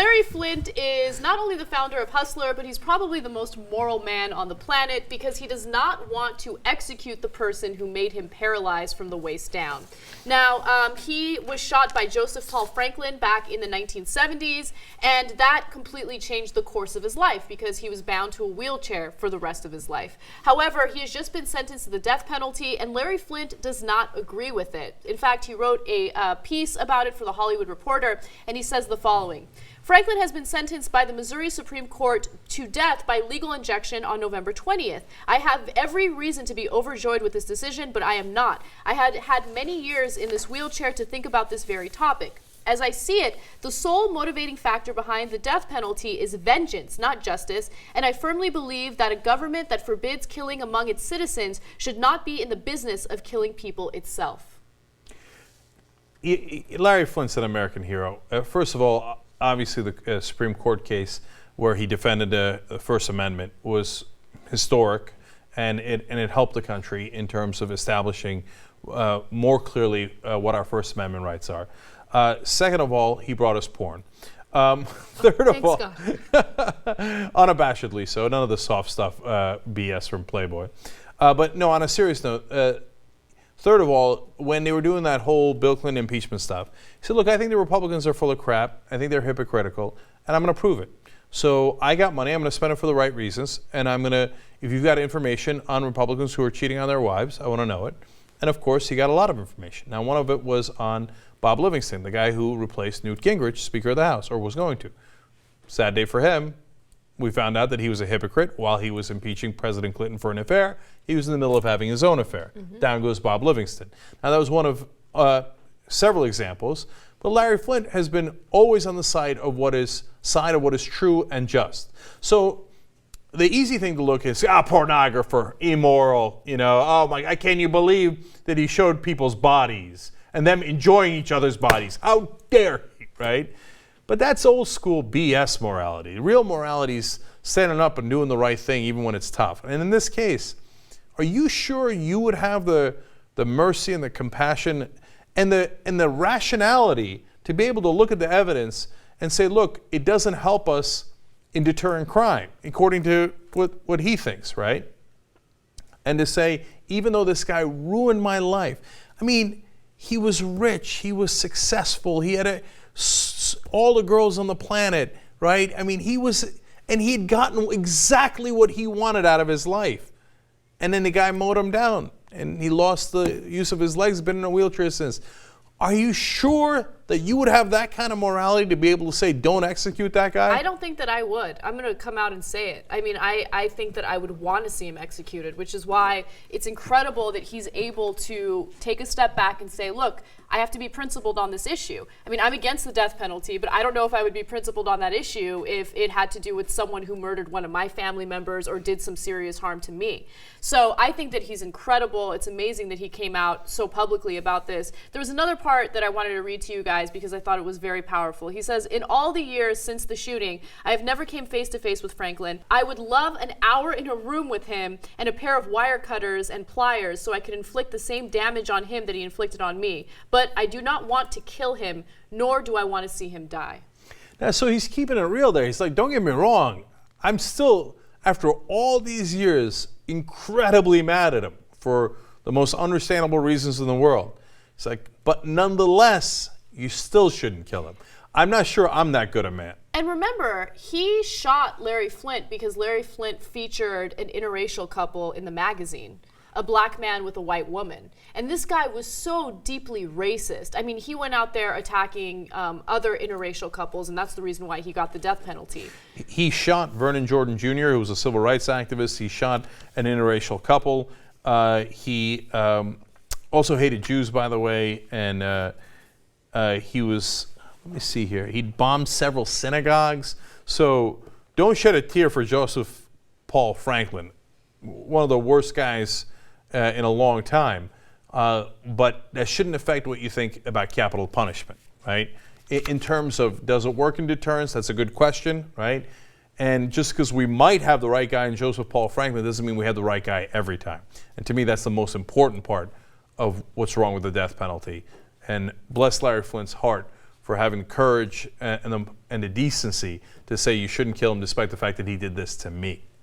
Larry Flynt is not only the founder of Hustler, but he's probably the most moral man on the planet because he does not want to execute the person who made him paralyzed from the waist down. Now, he was shot by Joseph Paul Franklin back in the 1970s, and that completely changed the course of his life because he was bound to a wheelchair for the rest of his life. However, he has just been sentenced to the death penalty, and Larry Flynt does not agree with it. In fact, he wrote a piece about it for The Hollywood Reporter, and he says the following. Franklin has been sentenced by the Missouri Supreme Court to death by legal injection on November 20th. I have every reason to be overjoyed with this decision, but I am not. I had many years in this wheelchair to think about this very topic. As I see it, the sole motivating factor behind the death penalty is vengeance, not justice, and I firmly believe that a government that forbids killing among its citizens should not be in the business of killing people itself. Larry Flynt's an American hero. First of all, obviously the Supreme Court case where he defended the First Amendment was historic, and it helped the country in terms of establishing more clearly what our First Amendment rights are. Second of all, he brought us porn. Third of all, unabashedly so, none of the soft stuff BS from Playboy. But no, on a serious note, third of all, when they were doing that whole Bill Clinton impeachment stuff, he said, look, I think the Republicans are full of crap. I think they're hypocritical, and I'm going to prove it. So I got money. I'm going to spend it for the right reasons, and I'm going to, if you've got information on Republicans who are cheating on their wives, I want to know it. And of course, he got a lot of information. Now, one of it was on Bob Livingston, the guy who replaced Newt Gingrich, Speaker of the House, or was going to. Sad day for him. We found out that he was a hypocrite while he was impeaching President Clinton for an affair. He was in the middle of having his own affair. Down goes Bob Livingston. Now, that was one of several examples, but Larry Flynt has been always on the side of what is true and just. So the easy thing to look is, pornographer, immoral, oh my God, can you believe that he showed people's bodies and them enjoying each other's bodies? How dare he, right? But that's old school BS morality. Real morality is standing up and doing the right thing even when it's tough. And in this case, are you sure you would have the mercy and the compassion and the rationality to be able to look at the evidence and say, look, it doesn't help us in deterring crime, according to what he thinks, right? And to say, even though this guy ruined my life, I mean, he was rich, he was successful, he had all the girls on the planet, right? I mean, he had gotten exactly what he wanted out of his life. And then the guy mowed him down, and he lost the use of his legs, been in a wheelchair since. Are you sure that you would have that kind of morality to be able to say, don't execute that guy? I don't think that I would. I'm going to come out and say it. I mean, I think that I would want to see him executed, which is why it's incredible that he's able to take a step back and say, look, I have to be principled on this issue. I mean, I'm against the death penalty, but I don't know if I would be principled on that issue if it had to do with someone who murdered one of my family members or did some serious harm to me. So I think that he's incredible. It's amazing that he came out so publicly about this. There was another part that I wanted to read to you guys because I thought it was very powerful. He says, in all the years since the shooting, I have never came face to face with Franklin. I would love an hour in a room with him and a pair of wire cutters and pliers so I could inflict the same damage on him that he inflicted on me. But I do not want to kill him, nor do I want to see him die. Now, so he's keeping it real there. He's like, don't get me wrong. I'm still, after all these years, incredibly mad at him for the most understandable reasons in the world. It's like, but nonetheless, you still shouldn't kill him. I'm not sure I'm that good a man. And remember, he shot Larry Flynt because Larry Flynt featured an interracial couple in the magazine, a black man with a white woman. And this guy was so deeply racist. I mean, he went out there attacking other interracial couples, and that's the reason why he got the death penalty. He shot Vernon Jordan Jr., who was a civil rights activist. He shot an interracial couple. He also hated Jews, by the way, and he was, let me see here, he'd bombed several synagogues. So don't shed a tear for Joseph Paul Franklin, one of the worst guys in a long time. But that shouldn't affect what you think about capital punishment, right? In terms of, does it work in deterrence? That's a good question, right? And just because we might have the right guy in Joseph Paul Franklin doesn't mean we have the right guy every time. And to me, that's the most important part of what's wrong with the death penalty. And bless Larry Flynt's heart for having the courage and the decency to say you shouldn't kill him despite the fact that he did this to me.